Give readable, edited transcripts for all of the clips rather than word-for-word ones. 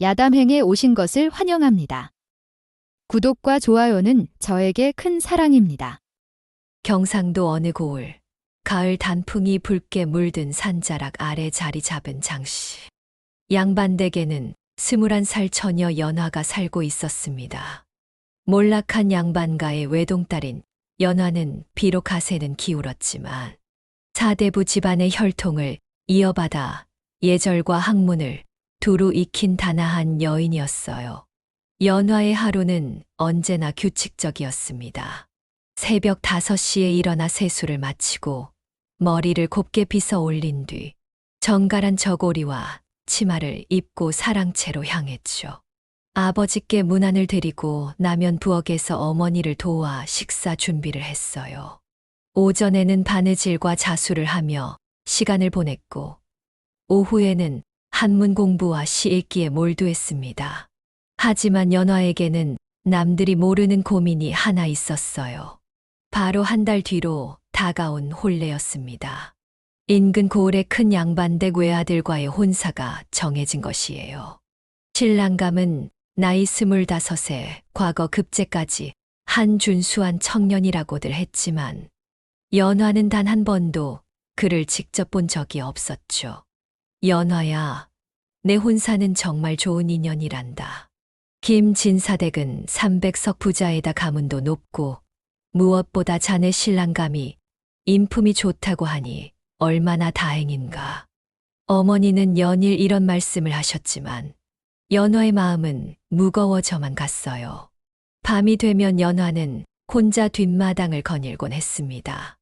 야담행에 오신 것을 환영합니다. 구독과 좋아요는 저에게 큰 사랑입니다. 경상도 어느 고을, 가을 단풍이 붉게 물든 산자락 아래 자리 잡은 장씨. 양반댁에는 21살 처녀 연화가 살고 있었습니다. 몰락한 양반가의 외동딸인 연화는 비록 가세는 기울었지만 사대부 집안의 혈통을 이어받아 예절과 학문을 두루 익힌 단아한 여인이었어요. 연화의 하루는 언제나 규칙적이었습니다. 새벽 5시에 일어나 세수를 마치고 머리를 곱게 빗어 올린 뒤 정갈한 저고리와 치마를 입고 사랑채로 향했죠. 아버지께 문안을 드리고 나면 부엌에서 어머니를 도와 식사 준비를 했어요. 오전에는 바느질과 자수를 하며 시간을 보냈고 오후에는 한문 공부와 시 읽기에 몰두했습니다. 하지만 연화에게는 남들이 모르는 고민이 하나 있었어요. 바로 한 달 뒤로 다가온 혼례였습니다. 인근 고을의 큰 양반댁 외아들과의 혼사가 정해진 것이에요. 신랑감은 나이 25에 과거 급제까지 한 준수한 청년이라고들 했지만 연화는 단 한 번도 그를 직접 본 적이 없었죠. 연화야, 내 혼사는 정말 좋은 인연이란다. 김진사댁은 300석 부자에다 가문도 높고 무엇보다 자네 신랑감이 인품이 좋다고 하니 얼마나 다행인가. 어머니는 연일 이런 말씀을 하셨지만 연화의 마음은 무거워져만 갔어요. 밤이 되면 연화는 혼자 뒷마당을 거닐곤 했습니다.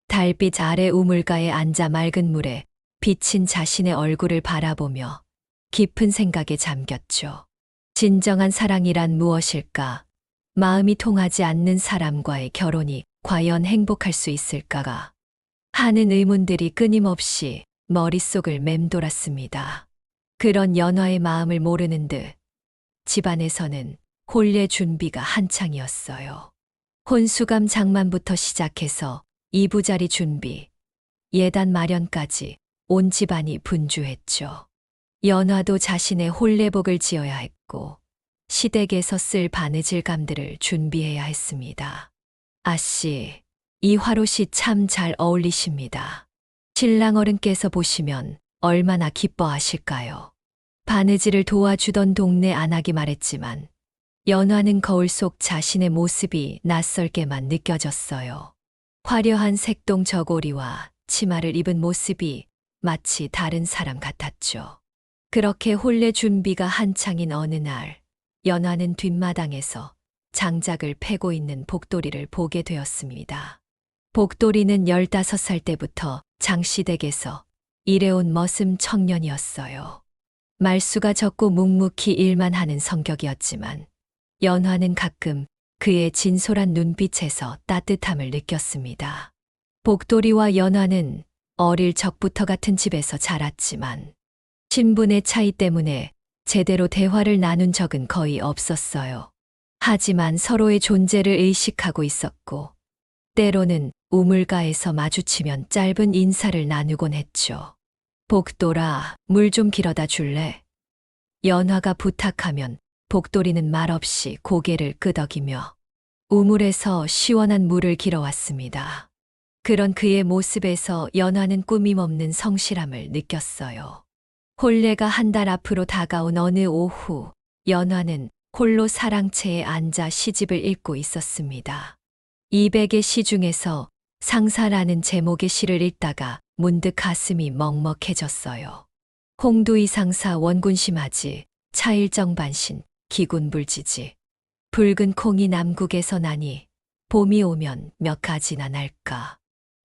달빛 아래 우물가에 앉아 맑은 물에 비친 자신의 얼굴을 바라보며 깊은 생각에 잠겼죠. 진정한 사랑이란 무엇일까? 마음이 통하지 않는 사람과의 결혼이 과연 행복할 수 있을까가 하는 의문들이 끊임없이 머릿속을 맴돌았습니다. 그런 연화의 마음을 모르는 듯 집안에서는 혼례 준비가 한창이었어요. 혼수감 장만부터 시작해서 이부자리 준비, 예단 마련까지 온 집안이 분주했죠. 연화도 자신의 혼례복을 지어야 했고 시댁에서 쓸 바느질감들을 준비해야 했습니다. 아씨, 이 화롯이 참 잘 어울리십니다. 신랑 어른께서 보시면 얼마나 기뻐하실까요? 바느질을 도와주던 동네 안악이 말했지만 연화는 거울 속 자신의 모습이 낯설게만 느껴졌어요. 화려한 색동 저고리와 치마를 입은 모습이 마치 다른 사람 같았죠. 그렇게 혼례 준비가 한창인 어느 날, 연화는 뒷마당에서 장작을 패고 있는 복돌이를 보게 되었습니다. 복돌이는 15살 때부터 장씨댁에서 일해온 머슴 청년이었어요. 말수가 적고 묵묵히 일만 하는 성격이었지만 연화는 가끔 그의 진솔한 눈빛에서 따뜻함을 느꼈습니다. 복돌이와 연화는 어릴 적부터 같은 집에서 자랐지만 신분의 차이 때문에 제대로 대화를 나눈 적은 거의 없었어요. 하지만 서로의 존재를 의식하고 있었고 때로는 우물가에서 마주치면 짧은 인사를 나누곤 했죠. 복돌아, 물 좀 길어다 줄래? 연화가 부탁하면 복돌이는 말없이 고개를 끄덕이며 우물에서 시원한 물을 길어왔습니다. 그런 그의 모습에서 연화는 꾸밈없는 성실함을 느꼈어요. 혼례가 한 달 앞으로 다가온 어느 오후, 연화는 홀로 사랑채에 앉아 시집을 읽고 있었습니다. 200의 시 중에서 상사라는 제목의 시를 읽다가 문득 가슴이 먹먹해졌어요. 홍두이 상사 원군심하지, 차일정반신, 기군불지지. 붉은 콩이 남국에서 나니 봄이 오면 몇 가지나 날까.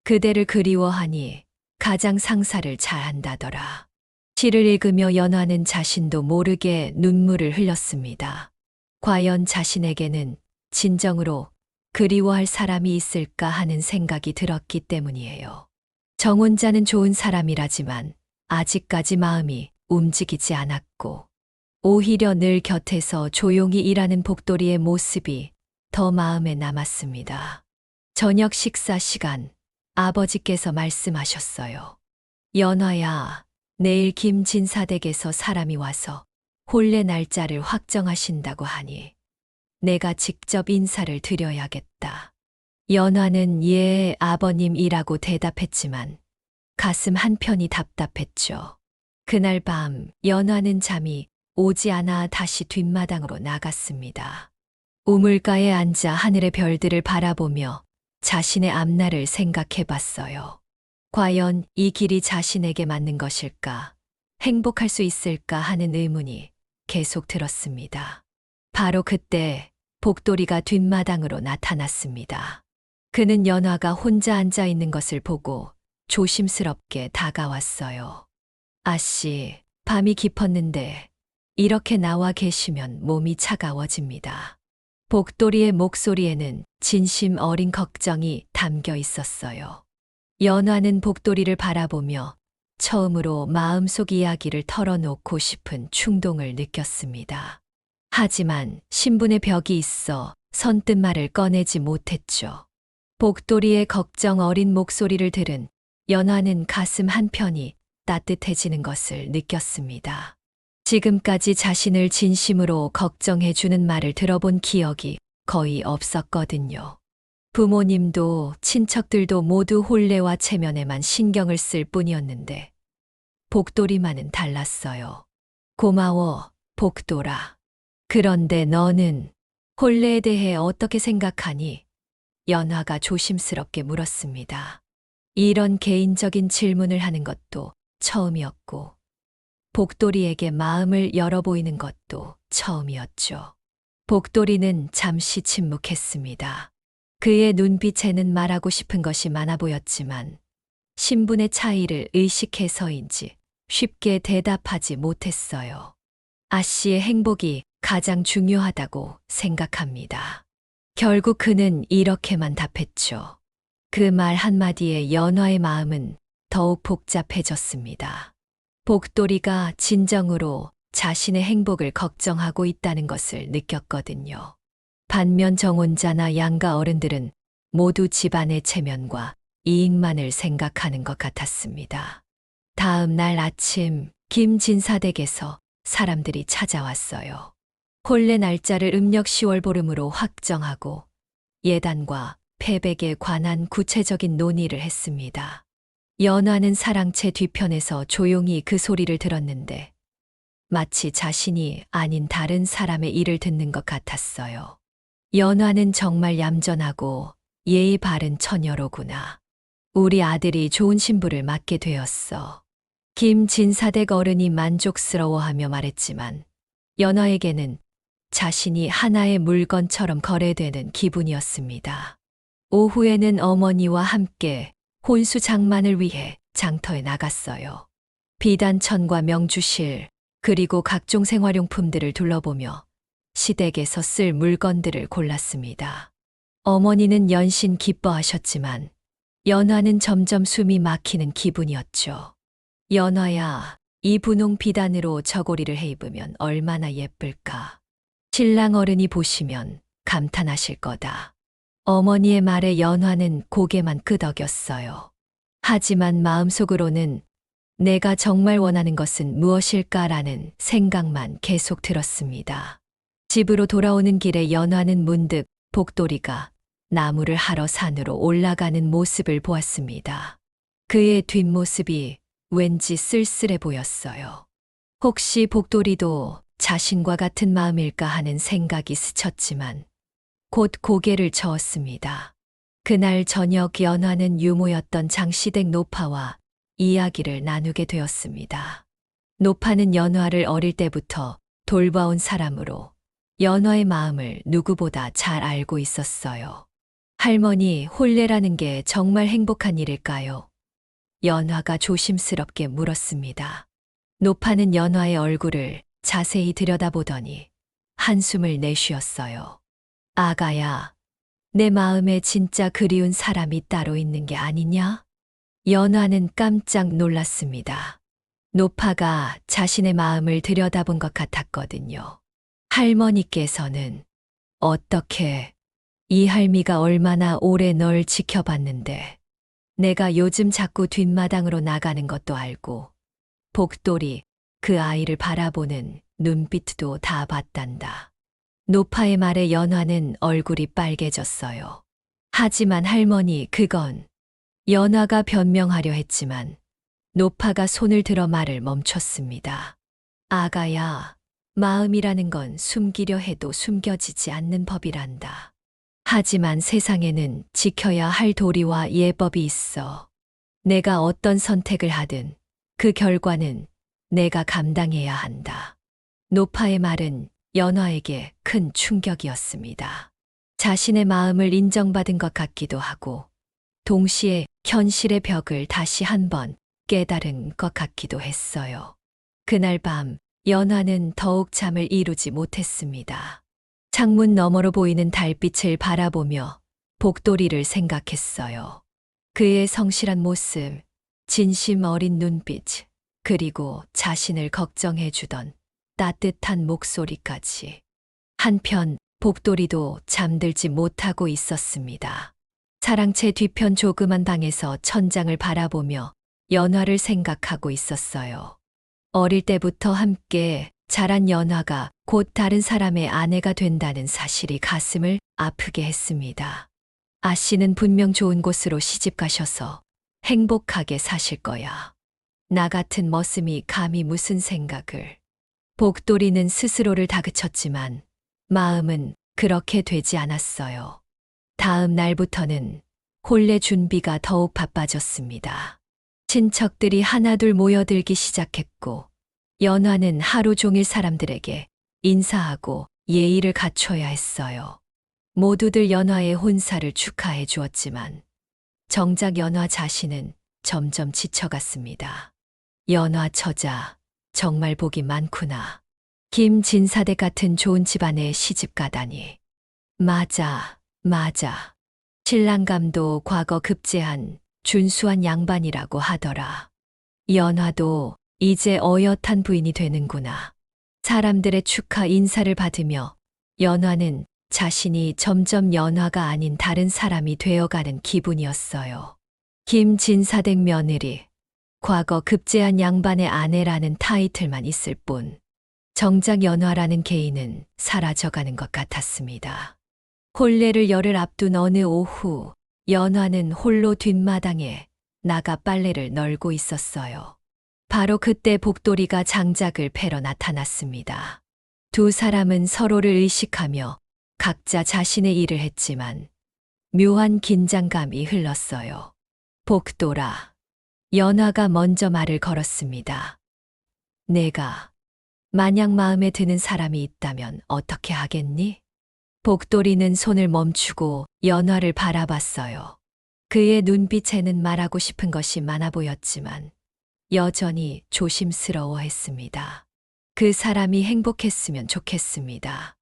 그대를 그리워하니 가장 상사를 잘한다더라. 시를 읽으며 연화는 자신도 모르게 눈물을 흘렸습니다. 과연 자신에게는 진정으로 그리워할 사람이 있을까 하는 생각이 들었기 때문이에요. 정혼자는 좋은 사람이라지만 아직까지 마음이 움직이지 않았고 오히려 늘 곁에서 조용히 일하는 복돌이의 모습이 더 마음에 남았습니다. 저녁 식사 시간, 아버지께서 말씀하셨어요. 연화야, 내일 김진사댁에서 사람이 와서 혼례 날짜를 확정하신다고 하니 내가 직접 인사를 드려야겠다. 연화는 예, 아버님이라고 대답했지만 가슴 한편이 답답했죠. 그날 밤 연화는 잠이 오지 않아 다시 뒷마당으로 나갔습니다. 우물가에 앉아 하늘의 별들을 바라보며 자신의 앞날을 생각해 봤어요. 과연 이 길이 자신에게 맞는 것일까? 행복할 수 있을까 하는 의문이 계속 들었습니다. 바로 그때 복돌이가 뒷마당으로 나타났습니다. 그는 연화가 혼자 앉아 있는 것을 보고 조심스럽게 다가왔어요. 아씨, 밤이 깊었는데 이렇게 나와 계시면 몸이 차가워집니다. 복돌이의 목소리에는 진심 어린 걱정이 담겨 있었어요. 연화는 복돌이를 바라보며 처음으로 마음속 이야기를 털어놓고 싶은 충동을 느꼈습니다. 하지만 신분의 벽이 있어 선뜻 말을 꺼내지 못했죠. 복돌이의 걱정 어린 목소리를 들은 연화는 가슴 한편이 따뜻해지는 것을 느꼈습니다. 지금까지 자신을 진심으로 걱정해 주는 말을 들어본 기억이 거의 없었거든요. 부모님도 친척들도 모두 혼례와 체면에만 신경을 쓸 뿐이었는데 복돌이만은 달랐어요. 고마워, 복돌아. 그런데 너는 혼례에 대해 어떻게 생각하니? 연화가 조심스럽게 물었습니다. 이런 개인적인 질문을 하는 것도 처음이었고 복돌이에게 마음을 열어 보이는 것도 처음이었죠. 복돌이는 잠시 침묵했습니다. 그의 눈빛에는 말하고 싶은 것이 많아 보였지만 신분의 차이를 의식해서인지 쉽게 대답하지 못했어요. 아씨의 행복이 가장 중요하다고 생각합니다. 결국 그는 이렇게만 답했죠. 그 말 한마디에 연화의 마음은 더욱 복잡해졌습니다. 복돌이가 진정으로 자신의 행복을 걱정하고 있다는 것을 느꼈거든요. 반면 정혼자나 양가 어른들은 모두 집안의 체면과 이익만을 생각하는 것 같았습니다. 다음 날 아침 김진사댁에서 사람들이 찾아왔어요. 혼례 날짜를 음력 10월 보름으로 확정하고 예단과 패백에 관한 구체적인 논의를 했습니다. 연화는 사랑채 뒤편에서 조용히 그 소리를 들었는데 마치 자신이 아닌 다른 사람의 일을 듣는 것 같았어요. 연화는 정말 얌전하고 예의 바른 처녀로구나. 우리 아들이 좋은 신부를 맡게 되었어. 김진사댁 어른이 만족스러워하며 말했지만 연화에게는 자신이 하나의 물건처럼 거래되는 기분이었습니다. 오후에는 어머니와 함께 혼수 장만을 위해 장터에 나갔어요. 비단천과 명주실 그리고 각종 생활용품들을 둘러보며 시댁에서 쓸 물건들을 골랐습니다. 어머니는 연신 기뻐하셨지만 연화는 점점 숨이 막히는 기분이었죠. 연화야, 이 분홍 비단으로 저고리를 해 입으면 얼마나 예쁠까. 신랑 어른이 보시면 감탄하실 거다. 어머니의 말에 연화는 고개만 끄덕였어요. 하지만 마음속으로는 내가 정말 원하는 것은 무엇일까라는 생각만 계속 들었습니다. 집으로 돌아오는 길에 연화는 문득 복돌이가 나무를 하러 산으로 올라가는 모습을 보았습니다. 그의 뒷모습이 왠지 쓸쓸해 보였어요. 혹시 복돌이도 자신과 같은 마음일까 하는 생각이 스쳤지만 곧 고개를 저었습니다. 그날 저녁 연화는 유모였던 장시댁 노파와 이야기를 나누게 되었습니다. 노파는 연화를 어릴 때부터 돌봐온 사람으로 연화의 마음을 누구보다 잘 알고 있었어요. 할머니, 혼례라는 게 정말 행복한 일일까요? 연화가 조심스럽게 물었습니다. 노파는 연화의 얼굴을 자세히 들여다보더니 한숨을 내쉬었어요. 아가야, 내 마음에 진짜 그리운 사람이 따로 있는 게 아니냐? 연화는 깜짝 놀랐습니다. 노파가 자신의 마음을 들여다본 것 같았거든요. 할머니께서는 어떻게 이 할미가 얼마나 오래 널 지켜봤는데 내가 요즘 자꾸 뒷마당으로 나가는 것도 알고 복돌이 그 아이를 바라보는 눈빛도 다 봤단다. 노파의 말에 연화는 얼굴이 빨개졌어요. 하지만 할머니, 그건 연화가 변명하려 했지만 노파가 손을 들어 말을 멈췄습니다. 아가야, 마음이라는 건 숨기려 해도 숨겨지지 않는 법이란다. 하지만 세상에는 지켜야 할 도리와 예법이 있어. 내가 어떤 선택을 하든 그 결과는 내가 감당해야 한다. 노파의 말은 연화에게 큰 충격이었습니다. 자신의 마음을 인정받은 것 같기도 하고 동시에 현실의 벽을 다시 한번 깨달은 것 같기도 했어요. 그날 밤 연화는 더욱 잠을 이루지 못했습니다. 창문 너머로 보이는 달빛을 바라보며 복돌이를 생각했어요. 그의 성실한 모습, 진심 어린 눈빛, 그리고 자신을 걱정해 주던 따뜻한 목소리까지. 한편 복돌이도 잠들지 못하고 있었습니다. 사랑채 뒤편 조그만 방에서 천장을 바라보며 연화를 생각하고 있었어요. 어릴 때부터 함께 자란 연화가 곧 다른 사람의 아내가 된다는 사실이 가슴을 아프게 했습니다. 아 씨는 분명 좋은 곳으로 시집 가셔서 행복하게 사실 거야. 나 같은 머슴이 감히 무슨 생각을. 복돌이는 스스로를 다그쳤지만 마음은 그렇게 되지 않았어요. 다음 날부터는 혼례 준비가 더욱 바빠졌습니다. 친척들이 하나둘 모여들기 시작했고 연화는 하루 종일 사람들에게 인사하고 예의를 갖춰야 했어요. 모두들 연화의 혼사를 축하해 주었지만 정작 연화 자신은 점점 지쳐갔습니다. 연화 처자, 정말 복이 많구나. 김진사댁 같은 좋은 집안에 시집 가다니. 맞아. 신랑감도 과거 급제한 준수한 양반이라고 하더라. 연화도 이제 어엿한 부인이 되는구나. 사람들의 축하 인사를 받으며 연화는 자신이 점점 연화가 아닌 다른 사람이 되어가는 기분이었어요. 김진사댁 며느리, 과거 급제한 양반의 아내라는 타이틀만 있을 뿐 정작 연화라는 개인은 사라져가는 것 같았습니다. 혼례를 열흘 앞둔 어느 오후 연화는 홀로 뒷마당에 나가 빨래를 널고 있었어요. 바로 그때 복돌이가 장작을 패러 나타났습니다. 두 사람은 서로를 의식하며 각자 자신의 일을 했지만 묘한 긴장감이 흘렀어요. 복돌아, 연화가 먼저 말을 걸었습니다. 내가 만약 마음에 드는 사람이 있다면 어떻게 하겠니? 복돌이는 손을 멈추고 연화를 바라봤어요. 그의 눈빛에는 말하고 싶은 것이 많아 보였지만 여전히 조심스러워했습니다. 그 사람이 행복했으면 좋겠습니다.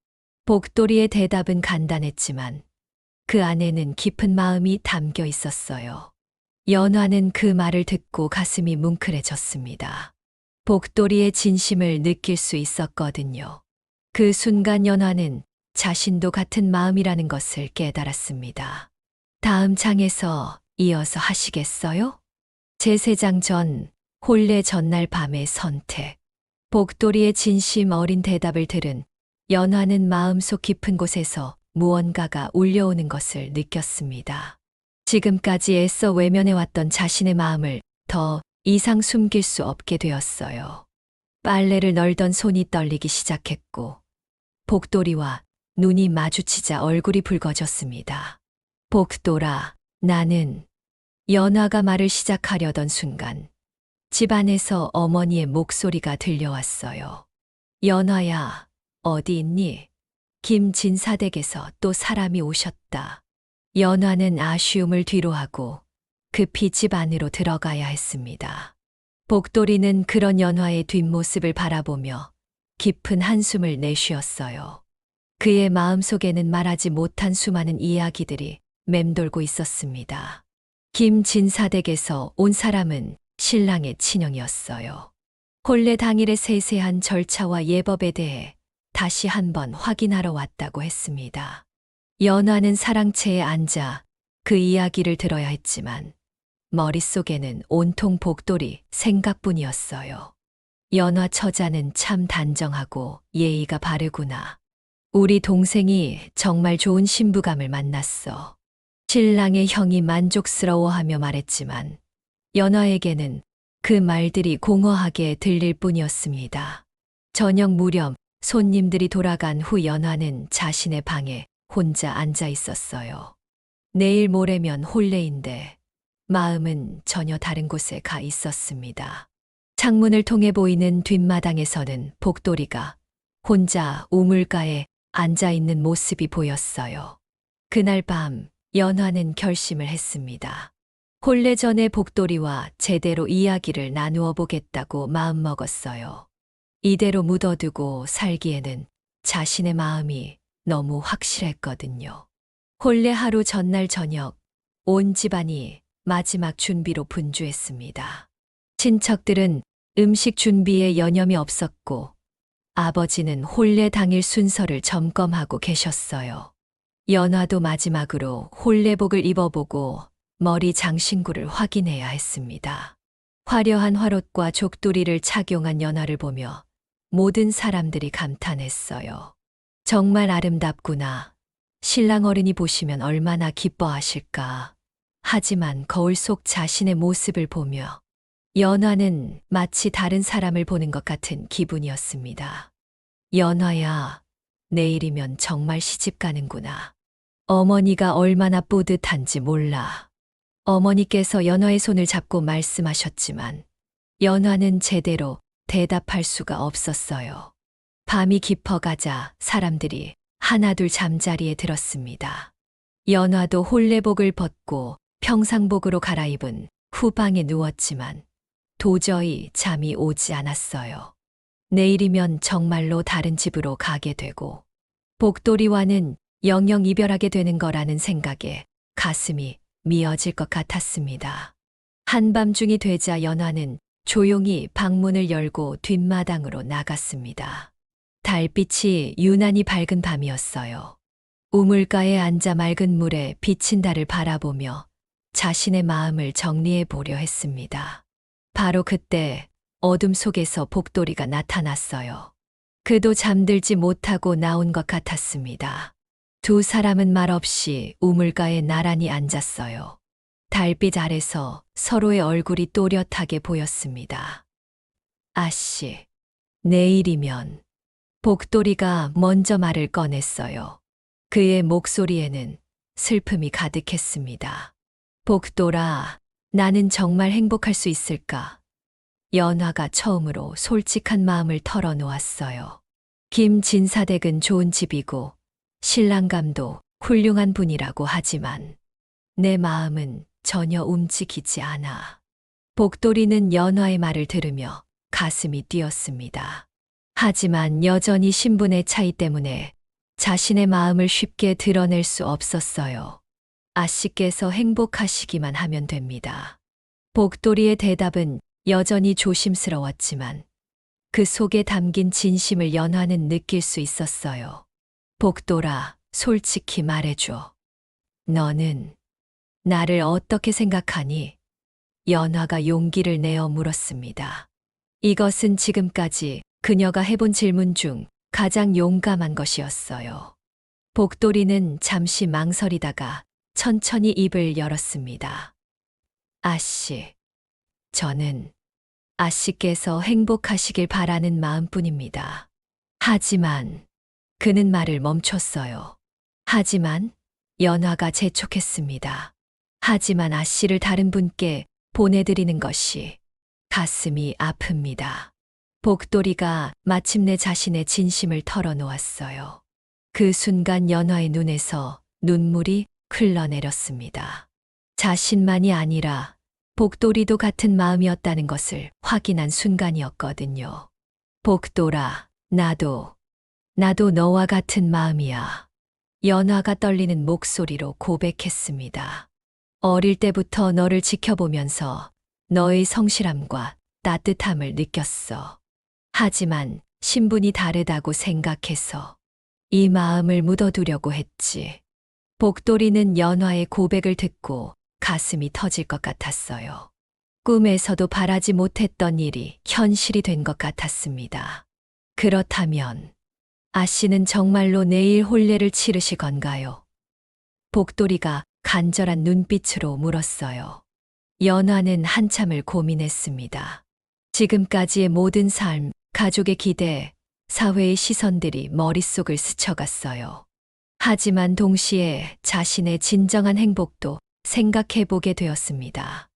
복돌이의 대답은 간단했지만 그 안에는 깊은 마음이 담겨 있었어요. 연화는 그 말을 듣고 가슴이 뭉클해졌습니다. 복돌이의 진심을 느낄 수 있었거든요. 그 순간 연화는 자신도 같은 마음이라는 것을 깨달았습니다. 다음 장에서 이어서 하시겠어요? 제세장 전, 혼례 전날 밤의 선택. 복돌이의 진심 어린 대답을 들은 연화는 마음속 깊은 곳에서 무언가가 울려오는 것을 느꼈습니다. 지금까지 애써 외면해왔던 자신의 마음을 더 이상 숨길 수 없게 되었어요. 빨래를 널던 손이 떨리기 시작했고 복돌이와 눈이 마주치자 얼굴이 붉어졌습니다. 복돌아, 나는. 연화가 말을 시작하려던 순간 집안에서 어머니의 목소리가 들려왔어요. 연화야, 어디 있니? 김진사댁에서 또 사람이 오셨다. 연화는 아쉬움을 뒤로하고 급히 집 안으로 들어가야 했습니다. 복돌이는 그런 연화의 뒷모습을 바라보며 깊은 한숨을 내쉬었어요. 그의 마음속에는 말하지 못한 수많은 이야기들이 맴돌고 있었습니다. 김진사댁에서 온 사람은 신랑의 친형이었어요. 혼례 당일의 세세한 절차와 예법에 대해 다시 한번 확인하러 왔다고 했습니다. 연화는 사랑채에 앉아 그 이야기를 들어야 했지만 머릿속에는 온통 복돌이 생각뿐이었어요. 연화 처자는 참 단정하고 예의가 바르구나. 우리 동생이 정말 좋은 신부감을 만났어. 신랑의 형이 만족스러워하며 말했지만 연화에게는 그 말들이 공허하게 들릴 뿐이었습니다. 저녁 무렵 손님들이 돌아간 후 연화는 자신의 방에 혼자 앉아 있었어요. 내일 모레면 혼례인데 마음은 전혀 다른 곳에 가 있었습니다. 창문을 통해 보이는 뒷마당에서는 복돌이가 혼자 우물가에 앉아 있는 모습이 보였어요. 그날 밤 연화는 결심을 했습니다. 혼례 전에 복돌이와 제대로 이야기를 나누어 보겠다고 마음먹었어요. 이대로 묻어두고 살기에는 자신의 마음이 너무 확실했거든요. 혼례 하루 전날 저녁 온 집안이 마지막 준비로 분주했습니다. 친척들은 음식 준비에 여념이 없었고 아버지는 혼례 당일 순서를 점검하고 계셨어요. 연화도 마지막으로 혼례복을 입어보고 머리 장신구를 확인해야 했습니다. 화려한 화롯과 족두리를 착용한 연화를 보며 모든 사람들이 감탄했어요. 정말 아름답구나. 신랑 어른이 보시면 얼마나 기뻐하실까. 하지만 거울 속 자신의 모습을 보며 연화는 마치 다른 사람을 보는 것 같은 기분이었습니다. 연화야, 내일이면 정말 시집 가는구나. 어머니가 얼마나 뿌듯한지 몰라. 어머니께서 연화의 손을 잡고 말씀하셨지만 연화는 제대로 대답할 수가 없었어요. 밤이 깊어가자 사람들이 하나둘 잠자리에 들었습니다. 연화도 혼례복을 벗고 평상복으로 갈아입은 후방에 누웠지만 도저히 잠이 오지 않았어요. 내일이면 정말로 다른 집으로 가게 되고 복돌이와는 영영 이별하게 되는 거라는 생각에 가슴이 미어질 것 같았습니다. 한밤중이 되자 연화는 조용히 방문을 열고 뒷마당으로 나갔습니다. 달빛이 유난히 밝은 밤이었어요. 우물가에 앉아 맑은 물에 비친 달을 바라보며 자신의 마음을 정리해 보려 했습니다. 바로 그때 어둠 속에서 복돌이가 나타났어요. 그도 잠들지 못하고 나온 것 같았습니다. 두 사람은 말없이 우물가에 나란히 앉았어요. 달빛 아래서 서로의 얼굴이 또렷하게 보였습니다. 아씨, 내일이면 복돌이가 먼저 말을 꺼냈어요. 그의 목소리에는 슬픔이 가득했습니다. 복돌아, 나는 정말 행복할 수 있을까? 연화가 처음으로 솔직한 마음을 털어놓았어요. 김진사댁은 좋은 집이고 신랑감도 훌륭한 분이라고 하지만 내 마음은 전혀 움직이지 않아. 복돌이는 연화의 말을 들으며 가슴이 뛰었습니다. 하지만 여전히 신분의 차이 때문에 자신의 마음을 쉽게 드러낼 수 없었어요. 아씨께서 행복하시기만 하면 됩니다. 복돌이의 대답은 여전히 조심스러웠지만 그 속에 담긴 진심을 연화는 느낄 수 있었어요. 복돌아, 솔직히 말해줘. 너는 나를 어떻게 생각하니? 연화가 용기를 내어 물었습니다. 이것은 지금까지 그녀가 해본 질문 중 가장 용감한 것이었어요. 복돌이는 잠시 망설이다가 천천히 입을 열었습니다. 아씨, 저는 아씨께서 행복하시길 바라는 마음뿐입니다. 하지만 그는 말을 멈췄어요. 하지만 연화가 재촉했습니다. 하지만 아씨를 다른 분께 보내드리는 것이 가슴이 아픕니다. 복돌이가 마침내 자신의 진심을 털어놓았어요. 그 순간 연화의 눈에서 눈물이 흘러내렸습니다. 자신만이 아니라 복돌이도 같은 마음이었다는 것을 확인한 순간이었거든요. 복돌아, 나도 너와 같은 마음이야. 연화가 떨리는 목소리로 고백했습니다. 어릴 때부터 너를 지켜보면서 너의 성실함과 따뜻함을 느꼈어. 하지만 신분이 다르다고 생각해서 이 마음을 묻어두려고 했지. 복돌이는 연화의 고백을 듣고 가슴이 터질 것 같았어요. 꿈에서도 바라지 못했던 일이 현실이 된 것 같았습니다. 그렇다면 아 씨는 정말로 내일 혼례를 치르시건가요? 복돌이가 간절한 눈빛으로 물었어요. 연화는 한참을 고민했습니다. 지금까지의 모든 삶, 가족의 기대, 사회의 시선들이 머릿속을 스쳐갔어요. 하지만 동시에 자신의 진정한 행복도 생각해보게 되었습니다.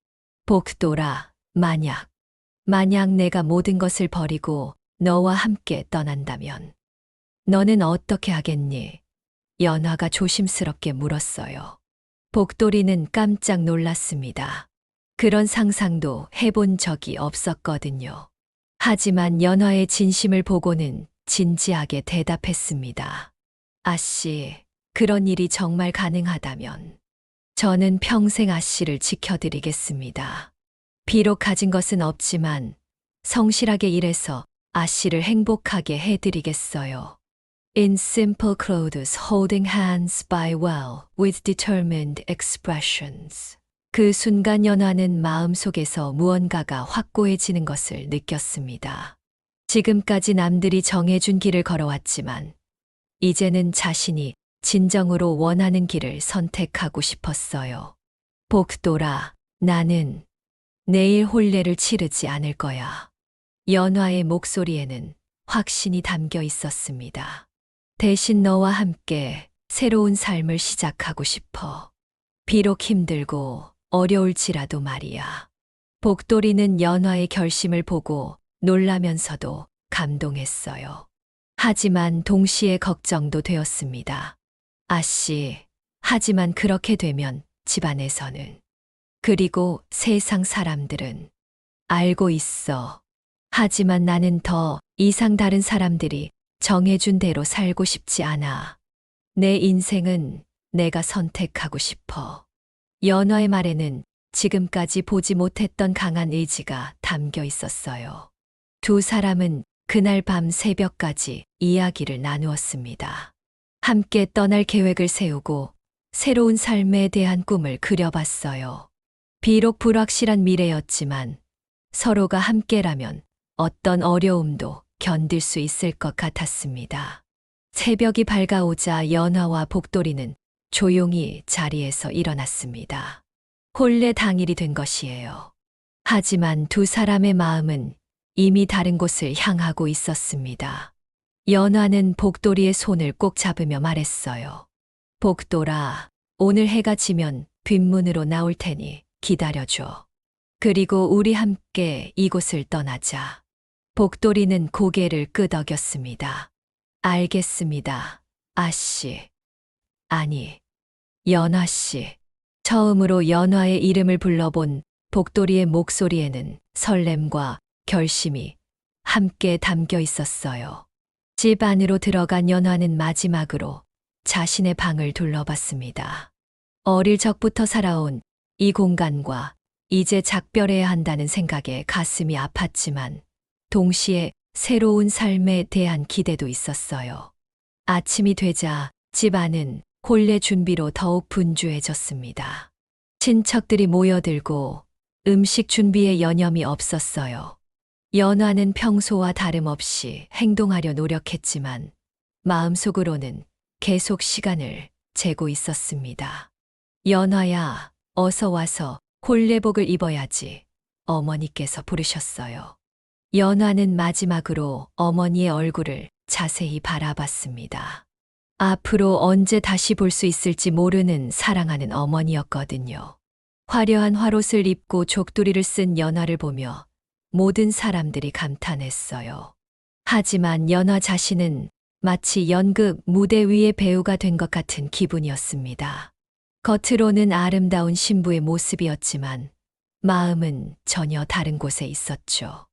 복돌아, 만약 내가 모든 것을 버리고 너와 함께 떠난다면 너는 어떻게 하겠니? 연화가 조심스럽게 물었어요. 복돌이는 깜짝 놀랐습니다. 그런 상상도 해본 적이 없었거든요. 하지만 연화의 진심을 보고는 진지하게 대답했습니다. 아씨, 그런 일이 정말 가능하다면 저는 평생 아씨를 지켜드리겠습니다. 비록 가진 것은 없지만 성실하게 일해서 아씨를 행복하게 해드리겠어요. In simple clothes, holding hands by well, with determined expressions. 그 순간 연화는 마음속에서 무언가가 확고해지는 것을 느꼈습니다. 지금까지 남들이 정해준 길을 걸어왔지만 이제는 자신이 진정으로 원하는 길을 선택하고 싶었어요. 복돌아, 나는 내일 혼례를 치르지 않을 거야. 연화의 목소리에는 확신이 담겨 있었습니다. 대신 너와 함께 새로운 삶을 시작하고 싶어. 비록 힘들고 어려울지라도 말이야. 복돌이는 연화의 결심을 보고 놀라면서도 감동했어요. 하지만 동시에 걱정도 되었습니다. 아씨, 하지만 그렇게 되면 집안에서는, 그리고 세상 사람들은 알고 있어. 하지만 나는 더 이상 다른 사람들이 정해준 대로 살고 싶지 않아. 내 인생은 내가 선택하고 싶어. 연화의 말에는 지금까지 보지 못했던 강한 의지가 담겨 있었어요. 두 사람은 그날 밤 새벽까지 이야기를 나누었습니다. 함께 떠날 계획을 세우고 새로운 삶에 대한 꿈을 그려봤어요. 비록 불확실한 미래였지만 서로가 함께라면 어떤 어려움도 견딜 수 있을 것 같았습니다. 새벽이 밝아오자 연화와 복돌이는 조용히 자리에서 일어났습니다. 혼례 당일이 된 것이에요. 하지만 두 사람의 마음은 이미 다른 곳을 향하고 있었습니다. 연화는 복돌이의 손을 꼭 잡으며 말했어요. 복돌아, 오늘 해가 지면 뒷문으로 나올 테니 기다려줘. 그리고 우리 함께 이곳을 떠나자. 복돌이는 고개를 끄덕였습니다. 알겠습니다, 아씨. 아니, 연화씨. 처음으로 연화의 이름을 불러본 복돌이의 목소리에는 설렘과 결심이 함께 담겨 있었어요. 집 안으로 들어간 연화는 마지막으로 자신의 방을 둘러봤습니다. 어릴 적부터 살아온 이 공간과 이제 작별해야 한다는 생각에 가슴이 아팠지만 동시에 새로운 삶에 대한 기대도 있었어요. 아침이 되자 집 안은 혼례 준비로 더욱 분주해졌습니다. 친척들이 모여들고 음식 준비에 여념이 없었어요. 연화는 평소와 다름없이 행동하려 노력했지만 마음속으로는 계속 시간을 재고 있었습니다. 연화야, 어서 와서 혼례복을 입어야지. 어머니께서 부르셨어요. 연화는 마지막으로 어머니의 얼굴을 자세히 바라봤습니다. 앞으로 언제 다시 볼 수 있을지 모르는 사랑하는 어머니였거든요. 화려한 화롯을 입고 족두리를 쓴 연화를 보며 모든 사람들이 감탄했어요. 하지만 연화 자신은 마치 연극 무대 위의 배우가 된 것 같은 기분이었습니다. 겉으로는 아름다운 신부의 모습이었지만 마음은 전혀 다른 곳에 있었죠.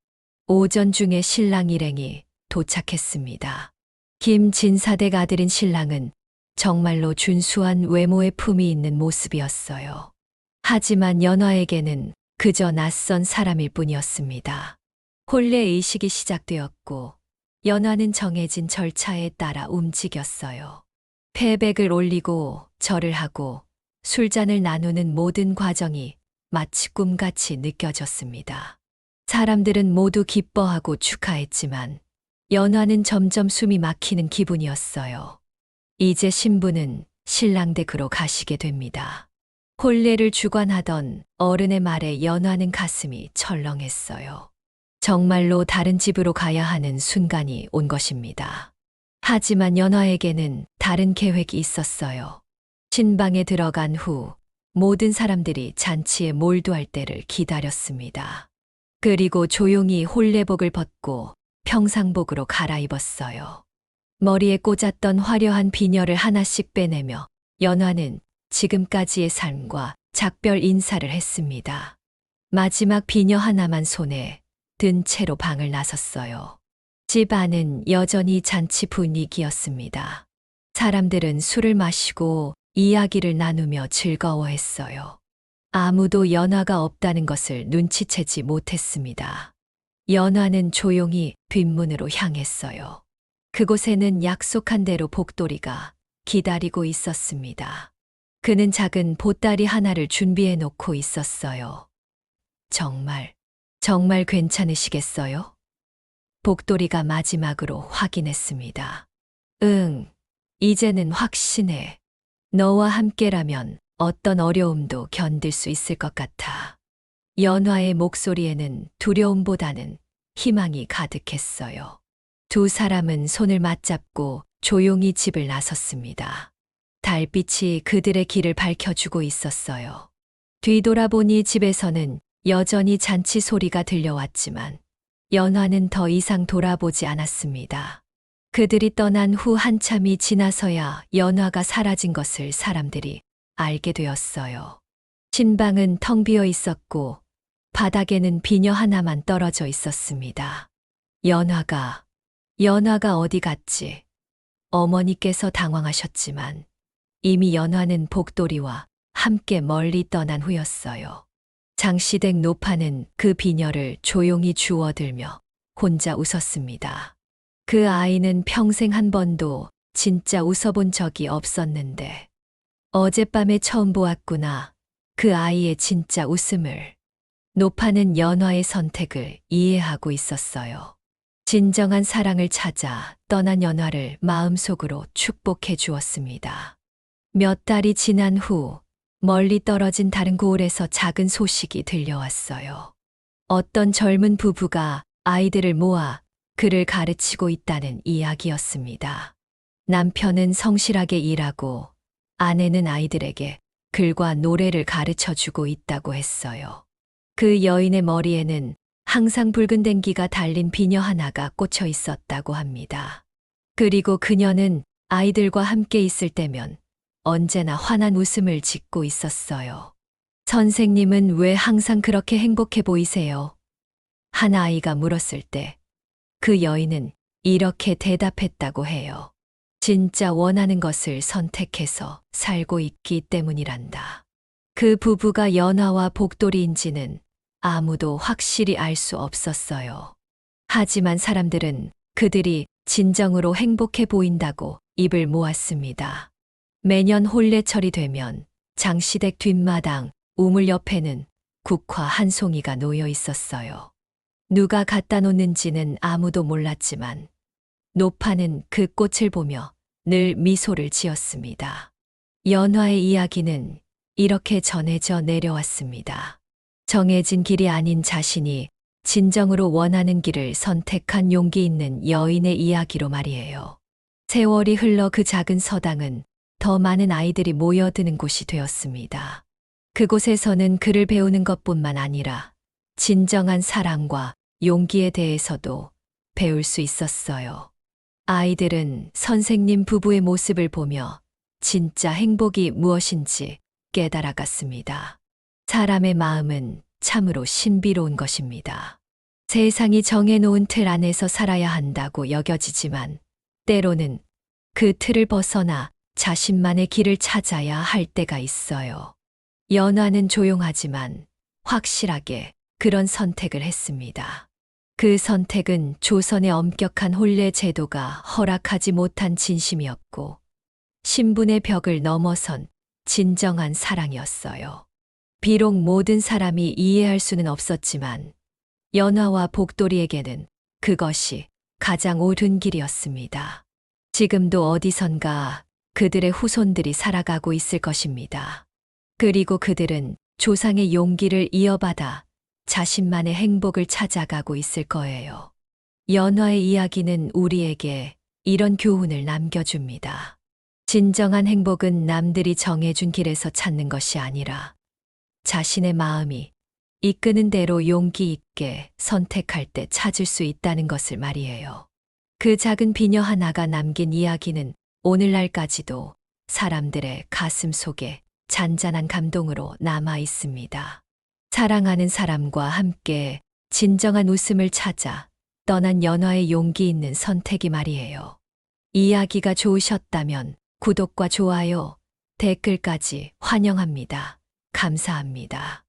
오전 중에 신랑 일행이 도착했습니다. 김진사댁 아들인 신랑은 정말로 준수한 외모의 품이 있는 모습이었어요. 하지만 연화에게는 그저 낯선 사람일 뿐이었습니다. 혼례 의식이 시작되었고 연화는 정해진 절차에 따라 움직였어요. 패백을 올리고 절을 하고 술잔을 나누는 모든 과정이 마치 꿈같이 느껴졌습니다. 사람들은 모두 기뻐하고 축하했지만 연화는 점점 숨이 막히는 기분이었어요. 이제 신부는 신랑 댁으로 가시게 됩니다. 혼례를 주관하던 어른의 말에 연화는 가슴이 철렁했어요. 정말로 다른 집으로 가야 하는 순간이 온 것입니다. 하지만 연화에게는 다른 계획이 있었어요. 신방에 들어간 후 모든 사람들이 잔치에 몰두할 때를 기다렸습니다. 그리고 조용히 혼례복을 벗고 평상복으로 갈아입었어요. 머리에 꽂았던 화려한 비녀를 하나씩 빼내며 연화는 지금까지의 삶과 작별 인사를 했습니다. 마지막 비녀 하나만 손에 든 채로 방을 나섰어요. 집 안은 여전히 잔치 분위기였습니다. 사람들은 술을 마시고 이야기를 나누며 즐거워했어요. 아무도 연화가 없다는 것을 눈치채지 못했습니다. 연화는 조용히 뒷문으로 향했어요. 그곳에는 약속한 대로 복돌이가 기다리고 있었습니다. 그는 작은 보따리 하나를 준비해 놓고 있었어요. 정말 괜찮으시겠어요? 복돌이가 마지막으로 확인했습니다. 응, 이제는 확신해. 너와 함께라면 어떤 어려움도 견딜 수 있을 것 같아. 연화의 목소리에는 두려움보다는 희망이 가득했어요. 두 사람은 손을 맞잡고 조용히 집을 나섰습니다. 달빛이 그들의 길을 밝혀주고 있었어요. 뒤돌아보니 집에서는 여전히 잔치 소리가 들려왔지만 연화는 더 이상 돌아보지 않았습니다. 그들이 떠난 후 한참이 지나서야 연화가 사라진 것을 사람들이 알게 되었어요. 신방은 텅 비어 있었고 바닥에는 비녀 하나만 떨어져 있었습니다. 연화가 어디 갔지? 어머니께서 당황하셨지만 이미 연화는 복돌이와 함께 멀리 떠난 후였어요. 장시댁 노파는 그 비녀를 조용히 주워들며 혼자 웃었습니다. 그 아이는 평생 한 번도 진짜 웃어본 적이 없었는데 어젯밤에 처음 보았구나. 그 아이의 진짜 웃음을. 노파는 연화의 선택을 이해하고 있었어요. 진정한 사랑을 찾아 떠난 연화를 마음속으로 축복해 주었습니다. 몇 달이 지난 후 멀리 떨어진 다른 고을에서 작은 소식이 들려왔어요. 어떤 젊은 부부가 아이들을 모아 글을 가르치고 있다는 이야기였습니다. 남편은 성실하게 일하고 아내는 아이들에게 글과 노래를 가르쳐 주고 있다고 했어요. 그 여인의 머리에는 항상 붉은 댕기가 달린 비녀 하나가 꽂혀 있었다고 합니다. 그리고 그녀는 아이들과 함께 있을 때면 언제나 환한 웃음을 짓고 있었어요. 선생님은 왜 항상 그렇게 행복해 보이세요? 한 아이가 물었을 때 그 여인은 이렇게 대답했다고 해요. 진짜 원하는 것을 선택해서 살고 있기 때문이란다. 그 부부가 연화와 복돌이인지는 아무도 확실히 알 수 없었어요. 하지만 사람들은 그들이 진정으로 행복해 보인다고 입을 모았습니다. 매년 혼례철이 되면 장시댁 뒷마당 우물 옆에는 국화 한 송이가 놓여 있었어요. 누가 갖다 놓는지는 아무도 몰랐지만 노파는 그 꽃을 보며 늘 미소를 지었습니다. 연화의 이야기는 이렇게 전해져 내려왔습니다. 정해진 길이 아닌 자신이 진정으로 원하는 길을 선택한 용기 있는 여인의 이야기로 말이에요. 세월이 흘러 그 작은 서당은 더 많은 아이들이 모여드는 곳이 되었습니다. 그곳에서는 글을 배우는 것뿐만 아니라 진정한 사랑과 용기에 대해서도 배울 수 있었어요. 아이들은 선생님 부부의 모습을 보며 진짜 행복이 무엇인지 깨달아갔습니다. 사람의 마음은 참으로 신비로운 것입니다. 세상이 정해놓은 틀 안에서 살아야 한다고 여겨지지만 때로는 그 틀을 벗어나 자신만의 길을 찾아야 할 때가 있어요. 연화는 조용하지만 확실하게 그런 선택을 했습니다. 그 선택은 조선의 엄격한 혼례 제도가 허락하지 못한 진심이었고 신분의 벽을 넘어선 진정한 사랑이었어요. 비록 모든 사람이 이해할 수는 없었지만 연화와 복돌이에게는 그것이 가장 옳은 길이었습니다. 지금도 어디선가 그들의 후손들이 살아가고 있을 것입니다. 그리고 그들은 조상의 용기를 이어받아 자신만의 행복을 찾아가고 있을 거예요. 연화의 이야기는 우리에게 이런 교훈을 남겨줍니다. 진정한 행복은 남들이 정해준 길에서 찾는 것이 아니라 자신의 마음이 이끄는 대로 용기 있게 선택할 때 찾을 수 있다는 것을 말이에요. 그 작은 비녀 하나가 남긴 이야기는 오늘날까지도 사람들의 가슴 속에 잔잔한 감동으로 남아 있습니다. 사랑하는 사람과 함께 진정한 웃음을 찾아 떠난 연화의 용기 있는 선택이 말이에요. 이야기가 좋으셨다면 구독과 좋아요, 댓글까지 환영합니다. 감사합니다.